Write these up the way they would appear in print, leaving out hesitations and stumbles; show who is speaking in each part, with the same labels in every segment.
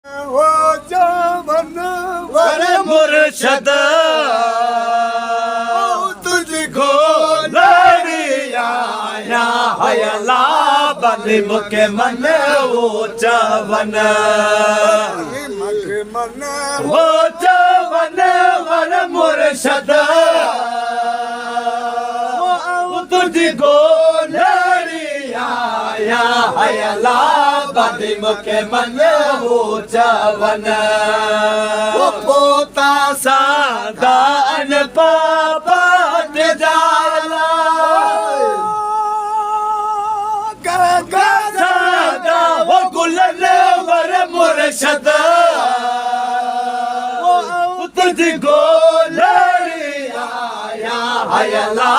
Speaker 1: वो जवन
Speaker 2: वर मुर्शद
Speaker 1: तुझको
Speaker 2: लड़िया हयला बलि मुके मन वो चवन
Speaker 1: मग मन
Speaker 2: वो चवन वर मुर्शद तुझको लड़िया हयला बलि मुके मन वो चवन वो पोता सादा अन पापा जाला सादा वो गुलन वर मुर्शद तुझको लड़िया हयला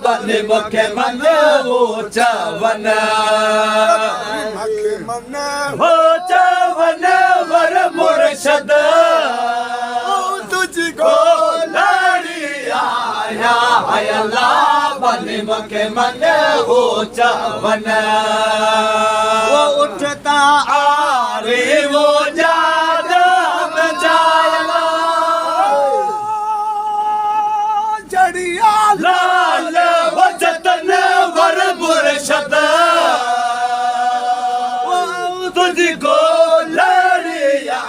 Speaker 2: बलि मुके मन वो चवन
Speaker 1: मग मन
Speaker 2: हो चवन वर मुर्शद
Speaker 1: तुझको
Speaker 2: लड़िया हयला बलि मुके मन हो चवन वो उठता आ रे वो जादम जायला
Speaker 1: जड़िया
Speaker 2: लाल वो जतन वर मुर्शद तुझको लड़िया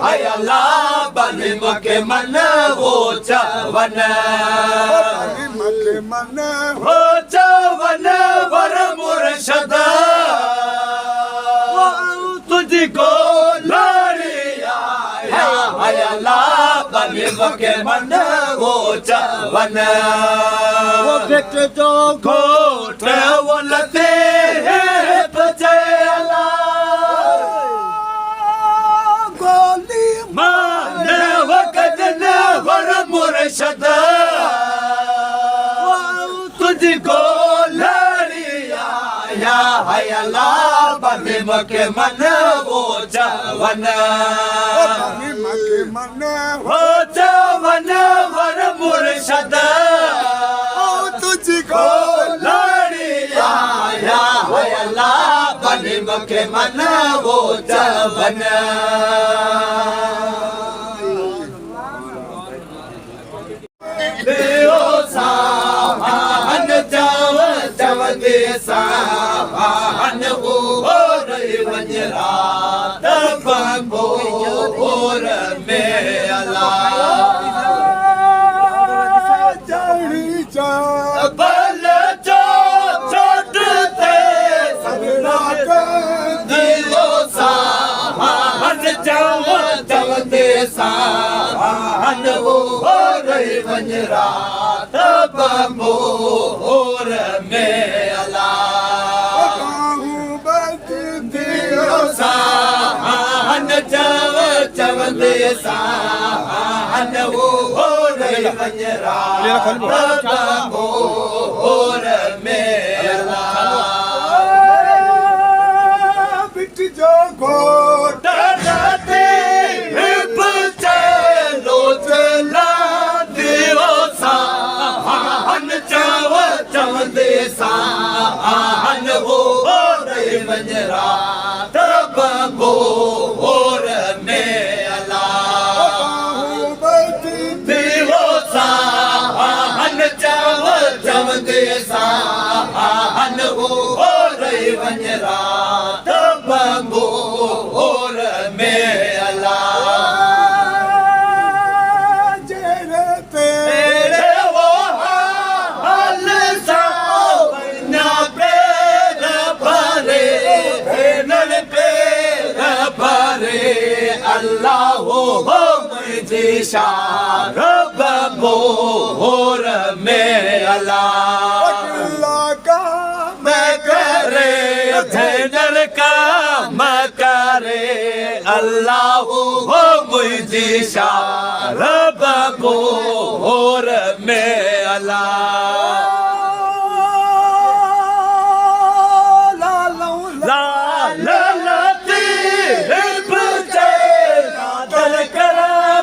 Speaker 2: हयला बलि मुके मन वो चवन
Speaker 1: मग मन
Speaker 2: हो चवन वर मुर्शद तुझको लड़िया हयला बलि मुके मन वो चवन वो बिट जो घोट वलते बचैला
Speaker 1: गोली
Speaker 2: मान वकदन वर मुर्शद तुझको लड़िया हयला बलि मुके मन वो चवन
Speaker 1: मग मन
Speaker 2: हो चवन वर मुर्शद
Speaker 1: तुझको
Speaker 2: लड़िया हयला बलि मुके मन वो चवन देओ साहन चव चव दे साहन वो रही वजरा तब और में अला
Speaker 1: जड़ी जा
Speaker 2: बल जो छोटते
Speaker 1: सगड़ा कर
Speaker 2: देओ साहन चव चव दे साहन वो रही वजरा तब और में अला
Speaker 1: काहू बच दियो
Speaker 2: साहन चव चव दे साहन वो रही वजरा तब और में अला
Speaker 1: बिट जो घोट
Speaker 2: डरते हिप चलो चला देओ साहन चव चव दे साहन वो रही वजरा तब और में अला
Speaker 1: काहू बच
Speaker 2: देवो साहन चव चव दे साहन वो रही वजरा तब और में अला
Speaker 1: जेरे ते
Speaker 2: तेरे वो हाल सावना पेर भरे नल पेर भरे अल्लाह हो मुझे शार और में अला
Speaker 1: अल्लाह का
Speaker 2: मैं करे धनर का मैं करे अल्लाह हो मुझे शार और में अला लाल लती दल कर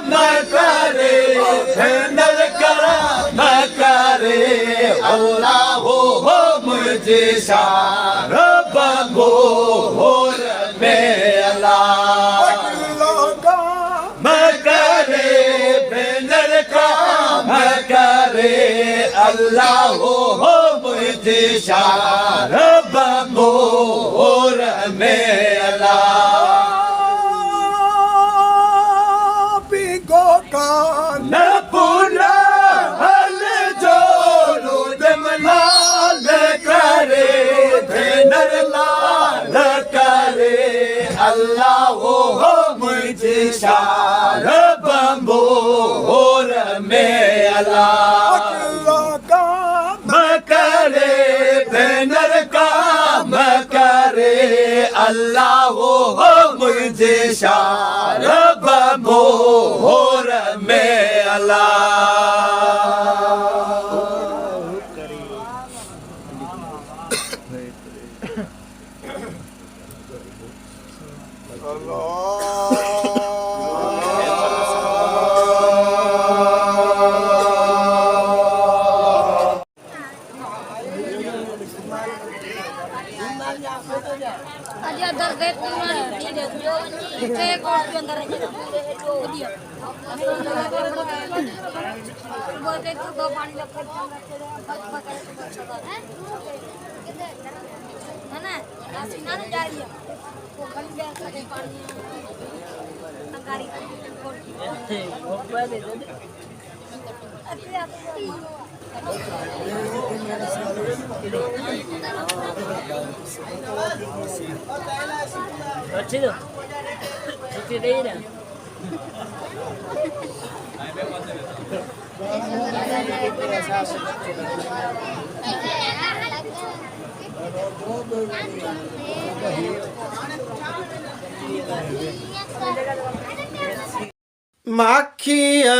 Speaker 2: मैं करे धनर कर मैं करे अल्लाह हो मुझे शार और में अला अल्लाह हो मुझे शार बमोर में अल्लाह
Speaker 1: बिगो कान
Speaker 2: न पुना हल जोड़ो जमलाल करे भेनर लाल करे अल्लाह हो मुझे शार बमोर में अल्लाह
Speaker 1: लगा
Speaker 2: करे भेनर काम करे अल्लाह हो मुझे शार बमोर में अल्लाह
Speaker 3: अजय दर देख ठीक है जो एक और के अंदर है जो दिया बोलते तो दो पानी लग के है ना सीना नहीं जा रही है वो खली बैठ के पानी नकारी वो पे दे दे अच्छी तो छुट्टी दे ना
Speaker 4: माखिया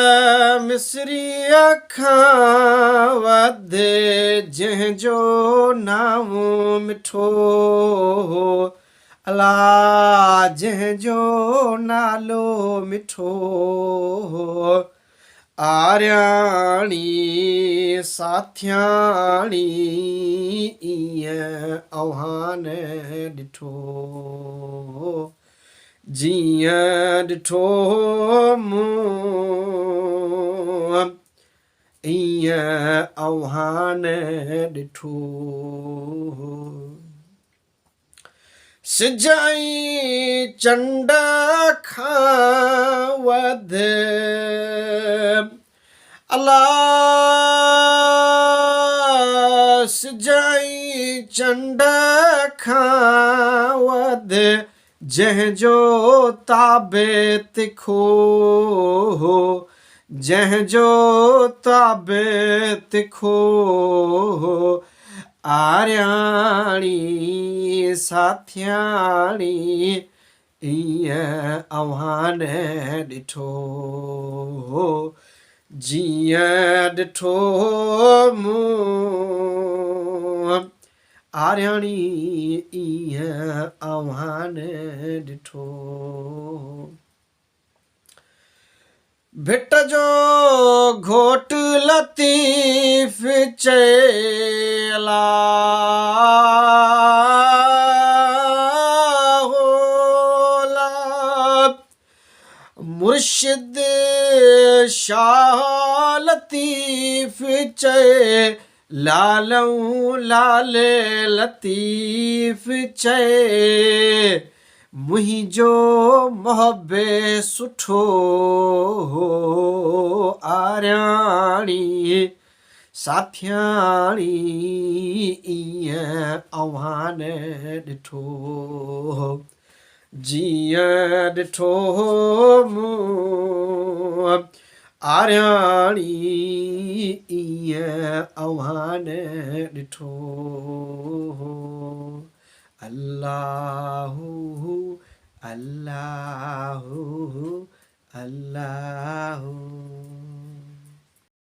Speaker 4: मिसरी अखां वध जंहिंजो नाम मिठो अला जंहिंजो नालो मिठो आर्याणी साथियाणी ईअं आह्वान ॾिठो जियां ॾिठो मूं ईअं आह्वान ॾिठो सिजाई चंड खां वध अला सिजाई चंड खां वध जंहिंजो ताबे तिखो जंहिंजो ताबे तिखो आर्याणी साथियाणी ईअं आह्वान ॾिठो जीअं ॾिठो मूं आर्याणी ईअं आह्वान ॾिठो भिट जो घोट लतीफ़ चयला मुर्शिद शाह लतीफ़ चए लालऊं लाल लतीफ़ चए मुंहिंजो मोहबे सुठो आर्याणी साथियाणी ईअं आह्वान ॾिठो जीअं ॾिठो मूं आर्याणी ईअं आह्वान ॾिठो अल्लाहु अल्लाहु अल्लाहु